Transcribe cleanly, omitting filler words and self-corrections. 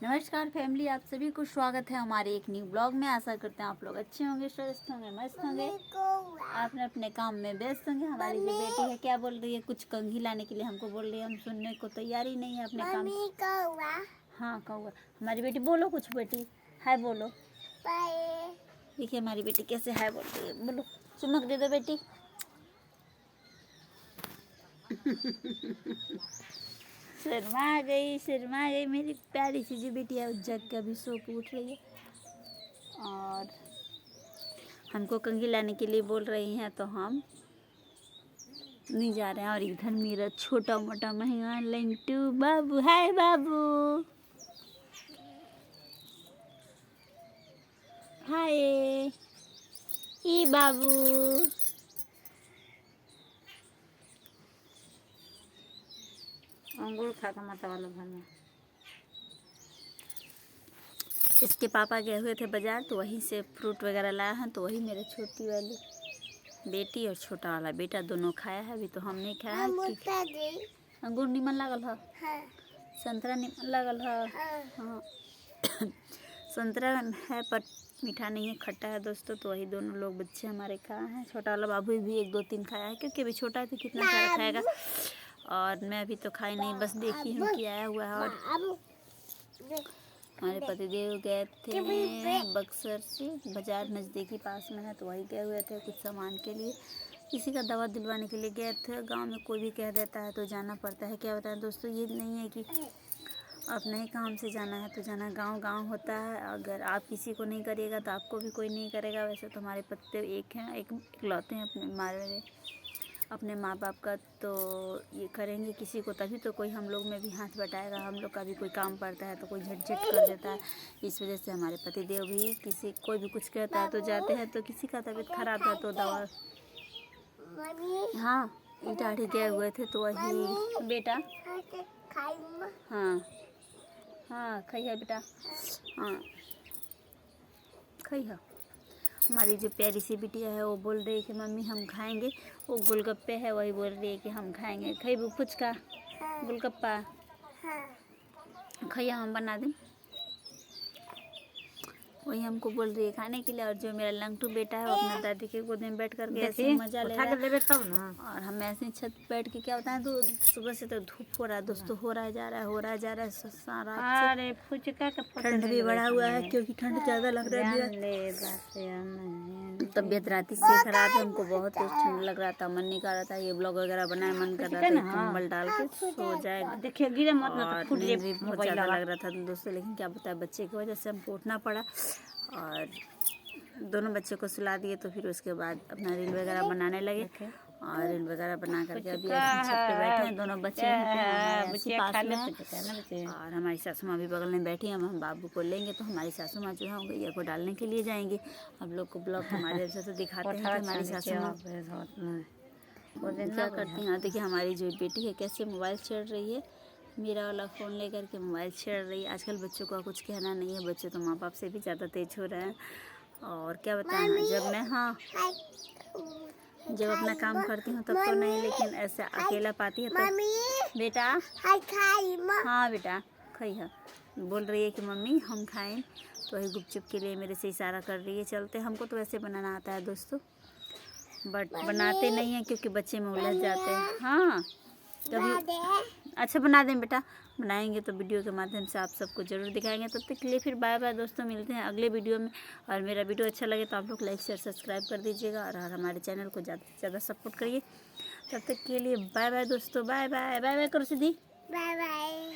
नमस्कार फैमिली, आप सभी को स्वागत है हमारे एक न्यू ब्लॉग में। आशा करते हैं आप लोग अच्छे होंगे, स्वस्थ होंगे, मस्त होंगे, आपने अपने काम में व्यस्त होंगे। हमारी जो बेटी है क्या बोल रही है, कुछ कंघी लाने के लिए हमको बोल रही है, हम सुनने को तैयार ही नहीं है अपने काम। हाँ कौआ, हमारी बेटी बोलो कुछ, बेटी हाय बोलो। देखिए हमारी बेटी कैसे हाय बोल रही है, बोलो चुमक दे दो बेटी। शर्मा गई मेरी प्यारी सी जो बेटी है, जग के अभी सो के उठ रही है और हमको कंघी लाने के लिए बोल रही हैं, तो हम नहीं जा रहे हैं। और इधर मेरा छोटा मोटा मेहमान लंटू बाबू, हाय बाबू, हाय ई बाबू। अंगूर खाता माता वाला घर में इसके पापा गए हुए थे बाजार, तो वहीं से फ्रूट वगैरह लाया है, तो वही मेरे छोटी वाली बेटी और छोटा वाला बेटा दोनों खाया है। अभी तो हम नहीं खाया है। अंगूर निमन लागल है, संतरा निमन लागल है। हाँ संतरा है पर मीठा नहीं है, खट्टा है दोस्तों। तो वही दोनों लोग बच्चे हमारे खाए हैं। छोटा वाला बाबू भी 1 2 3 खाया है, क्योंकि अभी छोटा है तो कितना सारा खाएगा। और मैं अभी तो खाई नहीं, बस देखी हूँ कि आया हुआ है। और हमारे पतिदेव गए थे बक्सर से बाजार, नज़दीकी पास में है, तो वही गए हुए थे कुछ सामान के लिए, किसी का दवा दिलवाने के लिए गए थे। गांव में कोई भी कह देता है तो जाना पड़ता है। क्या बताएं दोस्तों, ये नहीं है कि अपने ही काम से जाना है तो जाना, गांव गांव होता है। अगर आप किसी को नहीं करिएगा तो आपको भी कोई नहीं करेगा। वैसे तो हमारे पतिदेव एक हैं, एक इकलौते हैं अपने माँ बाप का, तो ये करेंगे किसी को तभी तो कोई हम लोग में भी हाथ बटाएगा। हम लोग का भी कोई काम पड़ता है तो कोई झट कर देता है। इस वजह से हमारे पतिदेव भी कोई भी कुछ कहता है तो जाते हैं। तो किसी का तबीयत खराब है तो दवा, हाँ इटाढ़ी गए हुए थे तो वही बेटा, हाँ हाँ खइया बेटा, हाँ खइया। हमारी जो प्यारी सी बिटिया है वो बोल रही है कि मम्मी हम खाएंगे, वो गोलगप्पे है वही बोल रही है कि हम खाएंगे। खइबू फुचका गोलगप्पा, खइया हम बना दें, वही हमको बोल रही है खाने के लिए। और जो मेरा लंगटू बेटा है वो अपना दादी के गोद में बैठ करके ऐसे मजा ले रहा है। तब ना, और हम ऐसे छत पे बैठ के क्या होता है, तो सुबह से तो धूप हो रहा है दोस्तों, हो रहा है जा रहा है सारा। अरे फुचका का ठंड भी बढ़ा हुआ है, क्योंकि ठंड ज़्यादा लग रहा है। तबीयत रात से खराब है, हमको बहुत कुछ ठंड लग रहा था, मन नहीं कर रहा था ये ब्लॉग वगैरह बनाए, मन कर रहा था कंबल डाल के सो जाएगा। देखिए गिरे मत ना, तो नींद भी बहुत ज़्यादा लग रहा था दोस्तों, लेकिन क्या बताया बच्चे की वजह से हमको उठना पड़ा। और दोनों बच्चे को सुला दिए, तो फिर उसके बाद अपना रील वगैरह बनाने लगे। और रील वगैरह बना करके अभी छत पे बैठे हैं, दोनों बच्चे पास में हैं। और हमारी सासू माँ भी बगल में बैठी हैं। हम बाबू को लेंगे तो हमारी सासू माँ जो है गैया को डालने के लिए जाएंगे। हम लोग को ब्लॉग के माध्यम से तो दिखाते हैं कि हमारी सासू माँ क्या करती हैं। देखिए हमारी जो बेटी है कैसे मोबाइल छेड़ रही है, मेरा वाला फ़ोन लेकर के मोबाइल छेड़ रही है। आजकल बच्चों का कुछ कहना नहीं है, बच्चे तो माँ बाप से भी ज़्यादा तेज हो रहे हैं। और क्या बताएं, जब मैं जब अपना काम करती हूँ तब तो नहीं, लेकिन ऐसे अकेला पाती है तो बेटा, हाँ बेटा खइया, बोल रही है कि मम्मी हम खाएं, तो वही गुपचुप के लिए मेरे से इशारा कर रही है। चलते, हमको तो वैसे बनाना आता है दोस्तों, बट बनाते नहीं हैं क्योंकि बच्चे में उलझ जाते हैं। हाँ कभी अच्छा बना दें बेटा, बनाएंगे तो वीडियो के माध्यम से आप सबको ज़रूर दिखाएंगे। तब तक के लिए फिर बाय बाय दोस्तों, मिलते हैं अगले वीडियो में। और मेरा वीडियो अच्छा लगे तो आप लोग लाइक शेयर सब्सक्राइब कर दीजिएगा, और हमारे चैनल को ज़्यादा से ज़्यादा सपोर्ट करिए। तब तक के लिए बाय बाय दोस्तों, बाय बाय, बाय बाय करो सीधी, बाय बाय।